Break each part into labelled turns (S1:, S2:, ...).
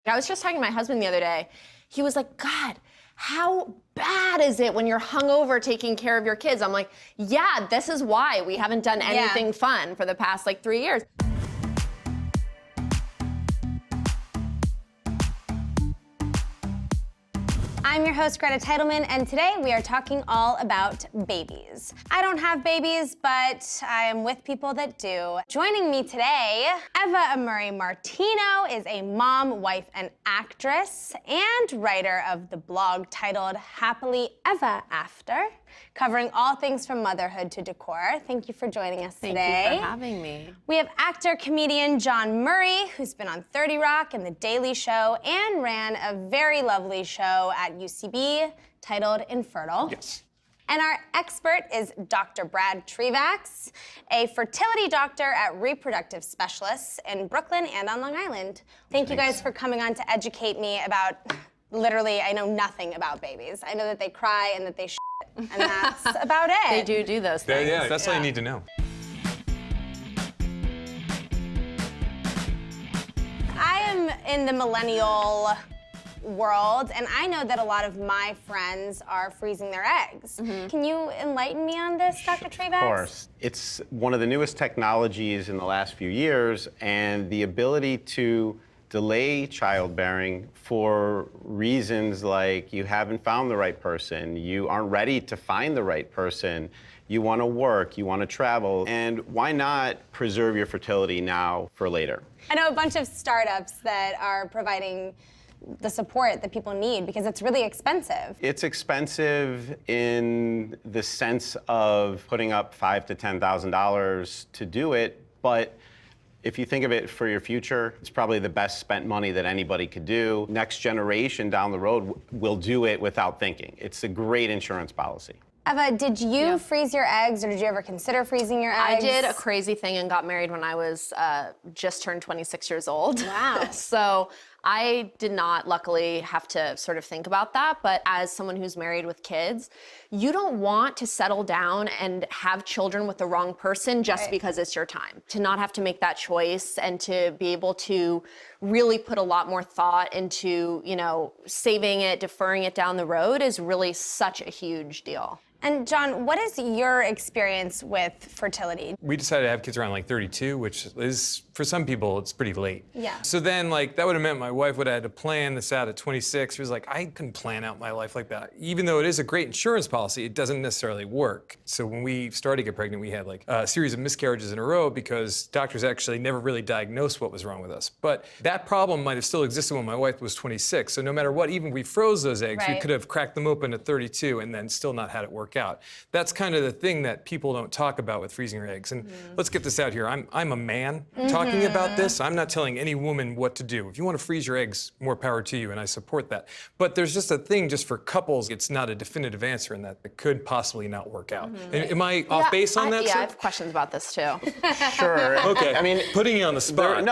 S1: I was just talking to my husband the other day. He was like, God, how bad is it when you're hungover taking care of your kids? I'm like, yeah, this is why we haven't done anything fun for the past 3 years.
S2: I'm your host, Greta Titelman, and today we are talking all about babies. I don't have babies, but I am with people that do. Joining me today, Eva Amurri Martino is a mom, wife, and actress, and writer of the blog titled Happily Eva After, covering all things from motherhood to decor. Thank you for joining us today.
S1: Thank you for having me.
S2: We have actor-comedian John Murray, who's been on 30 Rock and The Daily Show, and ran a very lovely show at UCB titled Infertile.
S3: Yes.
S2: And our expert is Dr. Brad Trivax, a fertility doctor at Reproductive Specialists in Brooklyn and on Long Island. Thank you guys for coming on to educate me about, literally, I know nothing about babies. I know that they cry and that they shit, and that's about it.
S1: They do those things.
S3: Yeah, that's all you need to know.
S2: I am in the millennial world, and I know that a lot of my friends are freezing their eggs. Can you enlighten me on this, Dr. Trivax?
S4: Of course. It's one of the newest technologies in the last few years, and the ability to delay childbearing for reasons like you haven't found the right person, you aren't ready to find the right person, you want to work, you want to travel, and why not preserve your fertility now for later?
S2: I know a bunch of startups that are providing the support that people need because it's really expensive.
S4: It's expensive in the sense of putting up $5,000 to $10,000 to do it, but if you think of it for your future, it's probably the best spent money that anybody could do. Next generation down the road will do it without thinking. It's a great insurance policy.
S2: Eva, did you freeze your eggs, or did you ever consider freezing your
S1: I
S2: eggs?
S1: did a crazy thing and got married when I was just turned 26 years old.
S2: Wow.
S1: So I did not, luckily, have to sort of think about that. But as someone who's married with kids, you don't want to settle down and have children with the wrong person just because it's your time. To not have to make that choice and to be able to really put a lot more thought into, saving it, deferring it down the road is really such a huge deal.
S2: And John, what is your experience with fertility?
S3: We decided to have kids around 32, which is, for some people, it's pretty late.
S2: Yeah.
S3: So then, that would have meant my wife would have had to plan this out at 26. She was like, I couldn't plan out my life like that. Even though it is a great insurance policy, it doesn't necessarily work. So when we started to get pregnant, we had a series of miscarriages in a row because doctors actually never really diagnosed what was wrong with us. But that problem might have still existed when my wife was 26. So no matter what, even if we froze those eggs, we could have cracked them open at 32 and then still not had it work out. That's kind of the thing that people don't talk about with freezing your eggs. And let's get this out here. I'm a man talking about this. I'm not telling any woman what to do. If you want to freeze your eggs, more power to you, and I support that. But there's just a thing just for couples, it's not a definitive answer in that it could possibly not work out. Am I off base on that?
S1: Yeah, I have questions about this too.
S4: Sure.
S3: Okay.
S4: I mean,
S3: putting you on the spot.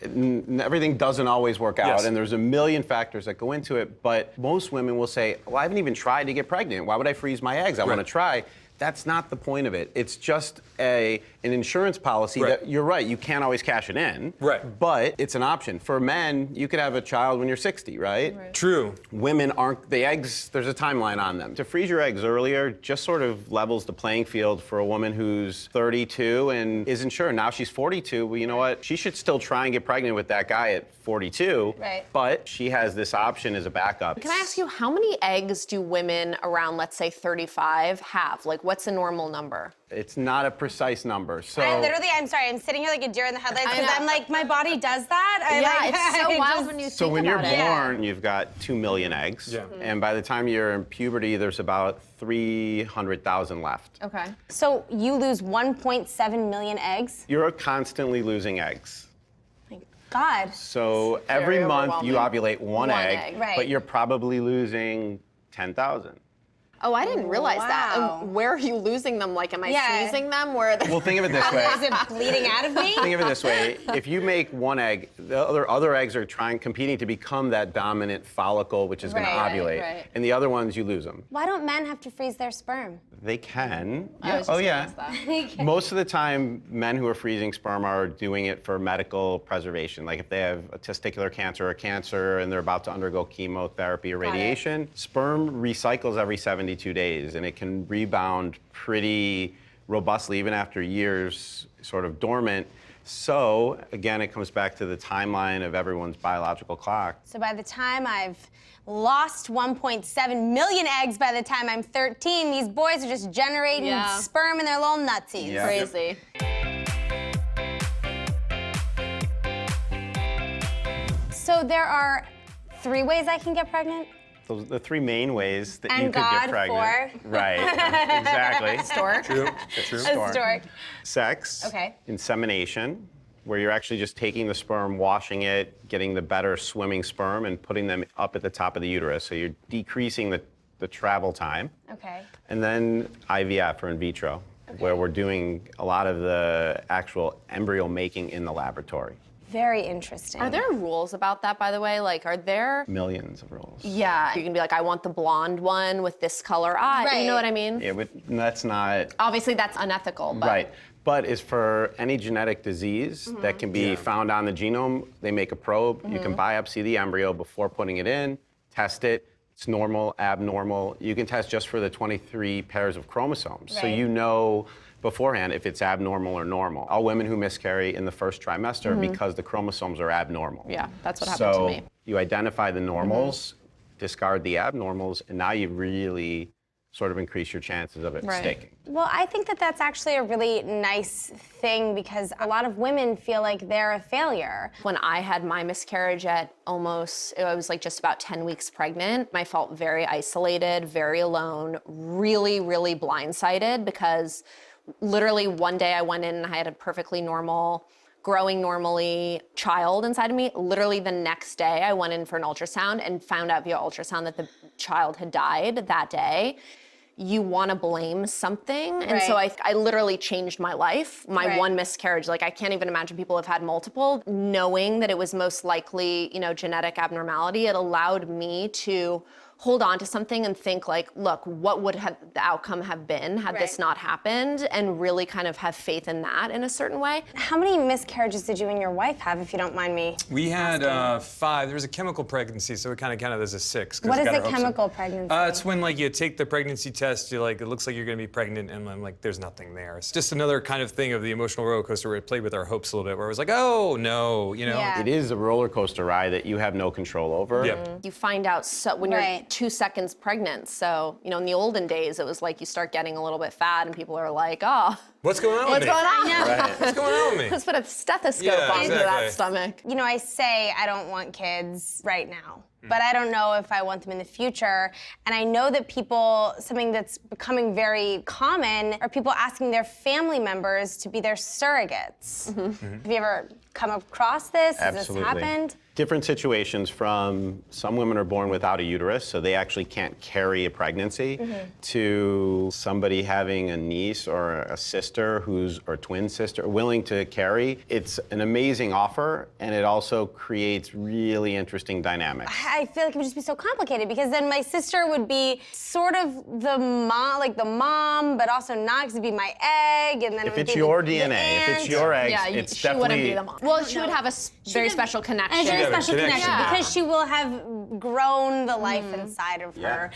S4: Everything doesn't always work out,
S3: Yes.
S4: and there's a million factors that go into it, but most women will say, well, I haven't even tried to get pregnant. Why would I freeze my eggs? I want to try. That's not the point of it. It's just an insurance policy that, you're right, you can't always cash it in.
S3: Right.
S4: But it's an option. For men, you could have a child when you're 60, right?
S3: True.
S4: Women aren't, the eggs, there's a timeline on them. To freeze your eggs earlier just sort of levels the playing field for a woman who's 32 and isn't sure. Now she's 42, well, you know what? She should still try and get pregnant with that guy at 42, but she has this option as a backup.
S1: Can I ask you, how many eggs do women around, let's say, 35 have? What's a normal number?
S4: It's not a precise number, so...
S2: I'm sorry, I'm sitting here like a deer in the headlights because I'm like, my body does that.
S1: It's so wild when you think about it.
S4: So when you're born, you've got 2 million eggs, and by the time you're in puberty, there's about 300,000 left.
S1: Okay.
S2: So you lose 1.7 million eggs?
S4: You're constantly losing eggs.
S2: God.
S4: So every month you ovulate one egg,
S2: Right.
S4: but you're probably losing 10,000.
S1: Oh, I didn't realize that.
S2: Wow.
S1: And where are you losing them? Like, am I
S2: Yeah.
S1: sneezing them? Where are they?
S4: Well, think of it this way.
S2: Is it bleeding out of me?
S4: Think of it this way. If you make one egg, the other eggs are competing to become that dominant follicle, which is going to
S2: Right,
S4: ovulate.
S1: right.
S4: And the other ones, you lose them.
S2: Why don't men have to freeze their sperm?
S4: They can.
S1: I was just
S4: Oh,
S1: gonna
S4: yeah.
S1: ask that.
S4: Most of the time, men who are freezing sperm are doing it for medical preservation. Like if they have a testicular cancer or cancer and they're about to undergo chemotherapy or radiation, sperm recycles every 72 days and it can rebound pretty robustly even after years sort of dormant. So again, it comes back to the timeline of everyone's biological clock.
S2: So by the time I've lost 1.7 million eggs by the time I'm 13, these boys are just generating
S1: Yeah.
S2: sperm in their little nutsies.
S4: Yeah.
S1: Crazy.
S2: So there are 3 ways I can get pregnant?
S4: Those are the 3 main ways that
S2: And
S4: you could
S2: God
S4: get pregnant.
S2: for?
S4: Right, exactly.
S1: Stork.
S3: True.
S4: Stork.
S2: Stork.
S4: Sex,
S2: Okay.
S4: insemination, where you're actually just taking the sperm, washing it, getting the better swimming sperm, and putting them up at the top of the uterus. So you're decreasing the travel time.
S2: Okay.
S4: And then IVF, or in vitro, where we're doing a lot of the actual embryo making in the laboratory.
S2: Very interesting.
S1: Are there rules about that, by the way? Like, are there?
S4: Millions of rules.
S1: Yeah. You can be like, I want the blonde one with this color eye. You know
S2: Right.
S1: what I mean?
S4: Yeah, but that's not
S1: Obviously, that's unethical. But
S4: right. But is for any genetic disease that can be found on the genome, they make a probe. You can biopsy the embryo before putting it in, test it. It's normal, abnormal. You can test just for the 23 pairs of chromosomes. So
S2: Right.
S4: you know beforehand if it's abnormal or normal. All women who miscarry in the first trimester because the chromosomes are abnormal.
S1: Yeah, that's what happened
S4: So
S1: to me.
S4: you identify the normals, discard the abnormals, and now you really sort of increase your chances of it
S1: Right.
S4: sticking.
S2: Well, I think that that's actually a really nice thing because a lot of women feel like they're a failure.
S1: When I had my miscarriage at almost, I was like just about 10 weeks pregnant, I felt very isolated, very alone, really, really blindsided because literally one day I went in and I had a perfectly normal, growing normally child inside of me. Literally the next day I went in for an ultrasound and found out via ultrasound that the child had died that day. You want to blame something. And so
S2: Right.
S1: I literally changed my life. My
S2: Right.
S1: one miscarriage, like I can't even imagine people have had multiple. Knowing that it was most likely, genetic abnormality, it allowed me to hold on to something and think like, look, what would have the outcome have been had this
S2: Right.
S1: not happened, and really kind of have faith in that in a certain way.
S2: How many miscarriages did you and your wife have, if you don't mind me?
S3: We had 5. There was a chemical pregnancy, so it kind of counted as a 6. 'cause
S2: What
S3: it
S2: is
S3: got
S2: a
S3: our hopes up.
S2: chemical pregnancy?
S3: It's when like you take the pregnancy test, you're like, it looks like you're gonna be pregnant, and then like there's nothing there. It's just another kind of thing of the emotional roller coaster where it played with our hopes a little bit, where it was like, oh no,
S2: Yeah.
S4: It is a roller coaster ride that you have no control over.
S3: Yep.
S1: You find out when you're
S2: Right.
S1: 2 seconds pregnant. So, in the olden days, it was like you start getting a little bit fat and people are like, oh,
S3: What's going on
S1: what's
S3: with me?
S1: going on?
S4: Right.
S3: What's going on with me?
S1: Let's put a stethoscope
S3: Yeah,
S1: onto
S3: exactly.
S1: that stomach.
S2: I say I don't want kids right now, but I don't know if I want them in the future. And I know that something that's becoming very common are people asking their family members to be their surrogates. Have you ever come across this? Has
S4: Absolutely.
S2: this happened?
S4: Different situations from some women are born without a uterus, so they actually can't carry a pregnancy, to somebody having a niece or a sister or twin sister willing to carry. It's an amazing offer, and it also creates really interesting dynamics.
S2: I feel like it would just be so complicated because then my sister would be sort of the mom, but also not because it'd be my egg, and then it
S4: If
S2: would
S4: it's
S2: be
S4: your
S2: the
S4: DNA, if it's
S2: aunt.
S4: your eggs,
S1: Yeah,
S4: it's
S1: she
S4: definitely
S1: wouldn't be the mom. Well, she would have a very
S2: did-
S1: special connection.
S2: And she has
S3: Yeah,
S2: a special
S3: connection.
S2: connection
S1: Yeah.
S2: because she will have grown the life inside of her.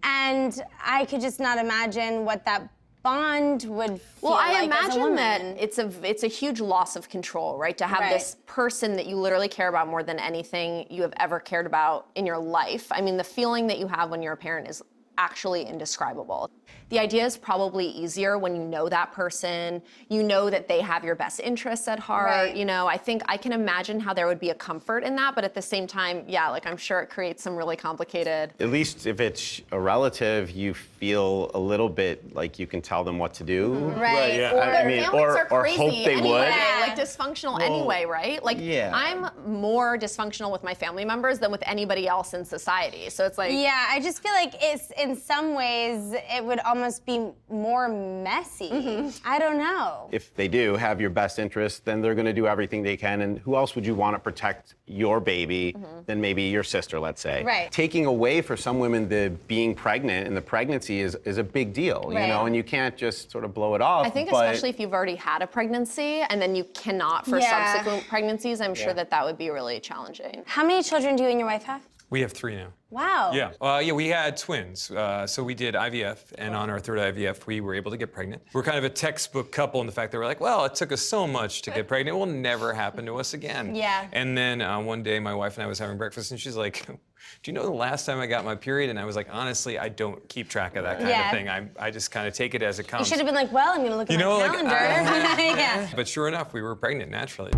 S2: And I could just not imagine what that bond would feel
S1: Well, I
S2: like as a
S1: imagine that
S2: woman.
S1: it's a huge loss of control, right? To have
S2: Right.
S1: this person that you literally care about more than anything you have ever cared about in your life. I mean, the feeling that you have when you're a parent is actually indescribable. The idea is probably easier when you know that person, you know that they have your best interests at heart.
S2: Right.
S1: I think I can imagine how there would be a comfort in that, but at the same time, yeah, like I'm sure it creates some really complicated.
S4: At least if it's a relative, you feel a little bit like you can tell them what to do.
S2: Right.
S3: yeah.
S1: Or
S4: I
S1: their
S4: mean,
S1: families are
S4: or
S1: crazy
S4: hope they
S1: anyway,
S4: would.
S1: like dysfunctional anyway, right? Like
S4: yeah.
S1: I'm more dysfunctional with my family members than with anybody else in society. So it's like,
S2: Yeah, I just feel like it's in in some ways it would almost be more messy. I don't know.
S4: If they do have your best interest, then they're going to do everything they can. And who else would you want to protect your baby than maybe your sister, let's say?
S2: Right.
S4: Taking away for some women the being pregnant and the pregnancy is a big deal, you know, and you can't just sort of blow it off.
S1: I think especially if you've already had a pregnancy and then you cannot for subsequent pregnancies, I'm sure that would be really challenging.
S2: How many children do you and your wife have?
S3: We have 3 now.
S2: Wow.
S3: Yeah, we had twins. So we did IVF, and on our 3rd IVF, we were able to get pregnant. We're kind of a textbut couple in the fact that we're like, well, it took us so much to get pregnant, it will never happen to us again.
S2: Yeah.
S3: And then one day, my wife and I was having breakfast, and she's like, do you know the last time I got my period? And I was like, honestly, I don't keep track of that kind of thing. I just kind of take it as it comes.
S2: You should have been like, well, I'm going to look at my calendar. Yeah.
S3: But sure enough, we were pregnant naturally.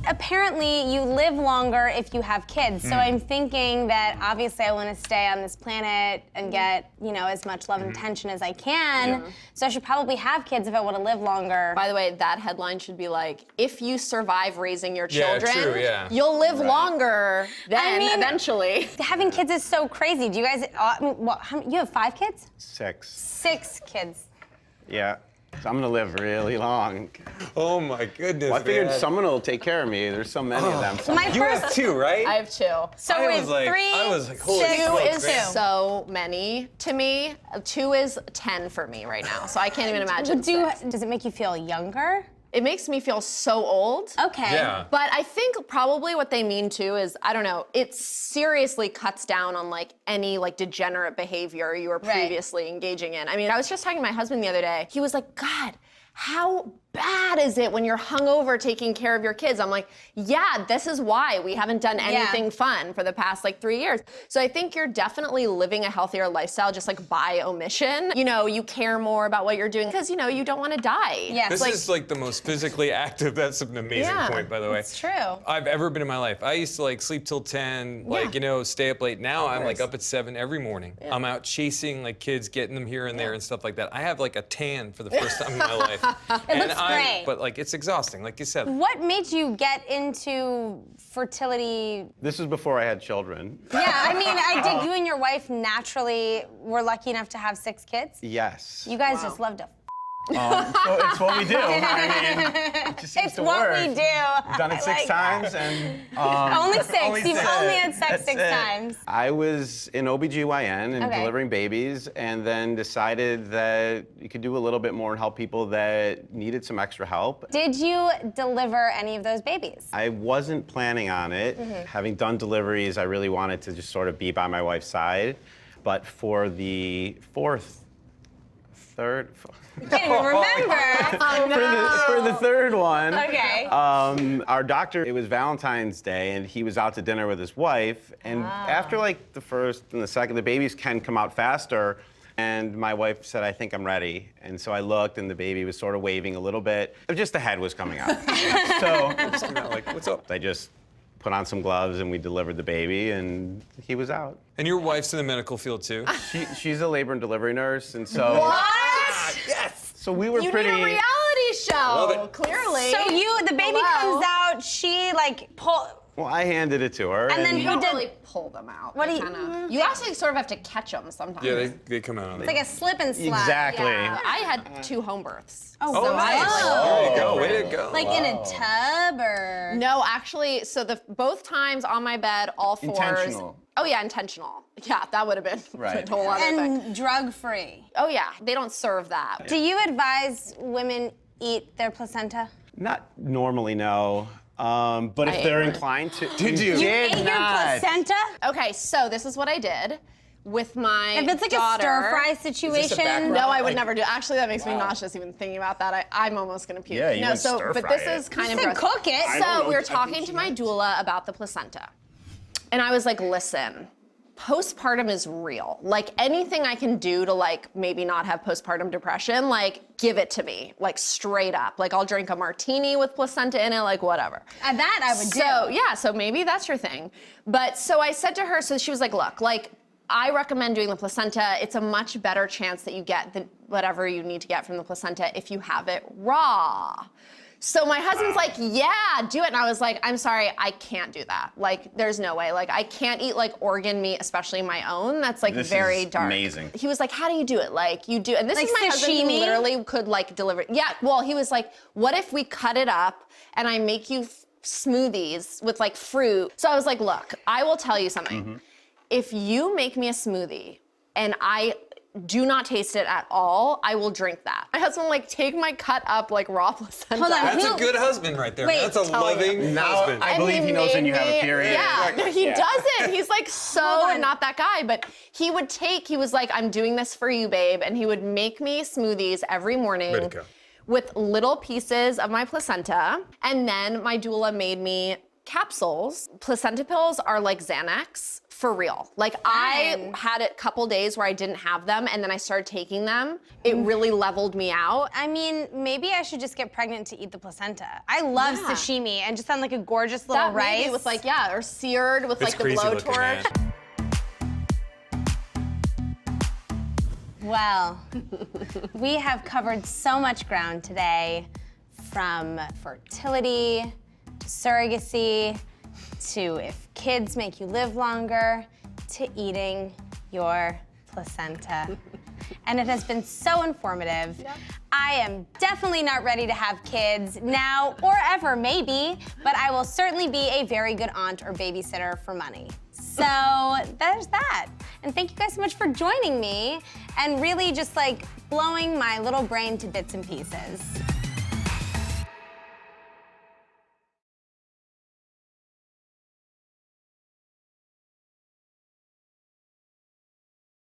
S2: Apparently, you live longer if you have kids. So I'm thinking that obviously I want to stay on this planet and get, you know, as much love and attention as I can. So I should probably have kids if I want to live longer.
S1: By the way, that headline should be like, if you survive raising your children,
S3: you'll
S1: live longer then eventually.
S2: Having kids is so crazy. Do you guys, you have 5 kids?
S4: 6.
S2: 6 kids.
S4: Yeah. So I'm gonna live really long.
S3: Oh my goodness,
S4: Well, I figured
S3: man.
S4: someone will take care of me. There's so many of them.
S2: My
S3: You have 2, right?
S1: I have 2.
S2: So
S3: I
S2: we're
S3: was like-
S2: 3,
S3: I was like, holy
S2: 6,
S3: smokes,
S1: 2 is
S3: man.
S1: so many to me. 2 is 10 for me right now, so I can't even imagine.
S2: Does it make you feel younger?
S1: It makes me feel so old.
S2: Okay.
S3: Yeah.
S1: But I think probably what they mean too is, I don't know, it seriously cuts down on like any like degenerate behavior you were previously engaging in. I mean, I was just talking to my husband the other day. He was like, God, how bad is it when you're hungover taking care of your kids? I'm like, yeah, this is why we haven't done anything fun for the past like 3 years. So I think you're definitely living a healthier lifestyle just like by omission. You know, you care more about what you're doing because, you know, you don't want to die.
S2: Yes.
S3: This is like the most physically active. That's an amazing point, by the way.
S2: It's true.
S3: I've ever been in my life. I used to like sleep till 10, like, you know, stay up late. Now I'm like up at 7 every morning. I'm out chasing like kids, getting them here and there and stuff like that. I have like a tan for the first time in my life.
S2: It looks great.
S3: But like it's exhausting, like you said.
S2: What made you get into fertility?
S4: This was before I had children.
S2: Yeah, I mean, did you and your wife naturally were lucky enough to have 6 kids?
S4: Yes.
S2: You guys just love to.
S4: So it's what we do. I mean, it just seems
S2: It's
S4: to
S2: what
S4: work.
S2: we do.
S4: We've done it 6 times and
S2: Only 6. You've only had sex
S4: That's
S2: 6
S4: it.
S2: times.
S4: I was in OBGYN and
S2: Okay.
S4: delivering babies, and then decided that you could do a little bit more and help people that needed some extra help.
S2: Did you deliver any of those babies?
S4: I wasn't planning on it. Having done deliveries, I really wanted to just sort of be by my wife's side. But for the third,
S2: I can't even remember.
S4: for the third one,
S2: Okay.
S4: our doctor, it was Valentine's Day, and he was out to dinner with his wife. And after like the first and the second, the babies can come out faster. And my wife said, I think I'm ready. And so I looked, and the baby was sort of waving a little bit. Just the head was coming out. So
S3: Like, what's up?
S4: I just put on some gloves, and we delivered the baby, and he was out.
S3: And your wife's in the medical field too.
S4: She's a labor and delivery nurse, and so
S1: What?
S3: Yes.
S4: so we were
S1: You
S4: pretty.
S1: need a reality show,
S3: Love it.
S1: clearly.
S2: So the baby
S1: Hello?
S2: comes out, she like pull.
S4: Well, I handed it to her.
S2: And then
S1: You
S2: who
S1: don't
S2: did?
S1: really pull them out.
S2: What
S1: They
S2: do you-
S1: kinda- you actually sort of have to catch them sometimes.
S3: Yeah, they come out on
S2: It's like a slip and slide.
S4: Exactly.
S1: Yeah, I had 2 home births.
S2: Oh,
S3: Oh, nice.
S2: wow.
S3: There you go. Way to go.
S2: Like in a tub or?
S1: No, actually, so both times on my bed, all 4s.
S4: Intentional.
S1: Oh yeah, intentional. Yeah, that would have been
S4: Right.
S1: a whole other thing.
S2: And drug free.
S1: Oh yeah, they don't serve that.
S2: Do you advise women eat their placenta?
S4: Not normally, no. But
S1: I
S4: if they're
S1: ate one.
S4: inclined to.
S3: Did you?
S2: You ate your placenta?
S1: Okay, so this is what I did with my
S2: If it's like
S1: daughter.
S2: a stir fry
S3: background?
S2: situation.
S1: No, I would
S3: Like-
S1: never do. Actually, that makes me nauseous even thinking about that. I'm almost gonna puke.
S4: Yeah, you
S1: no,
S4: wouldn't
S1: so
S4: stir
S1: but
S4: fry
S1: this
S4: it.
S1: is kind
S2: You
S1: of
S2: said
S1: gross.
S2: cook it.
S4: I don't
S1: So
S4: know.
S1: we were
S4: I
S1: talking
S4: think
S1: to
S4: she
S1: my
S4: meant-
S1: doula about the placenta. And I was like, listen, postpartum is real. Like anything I can do to like maybe not have postpartum depression, like give it to me, like straight up. Like I'll drink a martini with placenta in it, like whatever.
S2: And that I would do.
S1: So yeah, so maybe that's your thing. But so I said to her, so she was like, look, like I recommend doing the placenta. It's a much better chance that you get whatever you need to get from the placenta if you have it raw. So my husband's like, yeah, do it. And I was like, I'm sorry, I can't do that. Like, there's no way. Like, I can't eat like organ meat, especially my own. That's like very dark.
S4: Amazing.
S1: He was like, how do you do it? Like, you do, and this
S2: Like
S1: is my husband who
S2: sashimi?
S1: literally could like deliver. Yeah, well, he was like, what if we cut it up and I make you smoothies with like fruit? So I was like, look, I will tell you something. If you make me a smoothie and I do not taste it at all, I will drink that. My husband will like take my cut up like raw placenta.
S2: Hold on,
S3: That's
S2: who-
S3: a good husband right there.
S2: Wait,
S3: That's a loving
S4: Now
S3: husband.
S4: I believe he knows when you have a period.
S1: Yeah, no, he doesn't. He's like
S2: Hold
S1: so
S2: on.
S1: not that guy, but he was like, I'm doing this for you, babe. And he would make me smoothies every morning
S3: Way to go.
S1: with little pieces of my placenta. And then my doula made me capsules. Placenta pills are like Xanax. For real. Like I had a couple days where I didn't have them and then I started taking them. It really leveled me out.
S2: I mean, maybe I should just get pregnant to eat the placenta. I love
S1: Yeah.
S2: sashimi and just on like a gorgeous little
S1: That
S2: rice.
S1: maybe with like, yeah, or seared with
S3: It's
S1: like the
S3: crazy looking,
S1: blowtorch.
S3: man.
S2: Well, we have covered so much ground today, from fertility to surrogacy to if kids make you live longer to eating your placenta. And it has been so informative.
S1: Yep.
S2: I am definitely not ready to have kids now or ever, maybe, but I will certainly be a very good aunt or babysitter for money. So there's that. And thank you guys so much for joining me and really just like blowing my little brain to bits and pieces.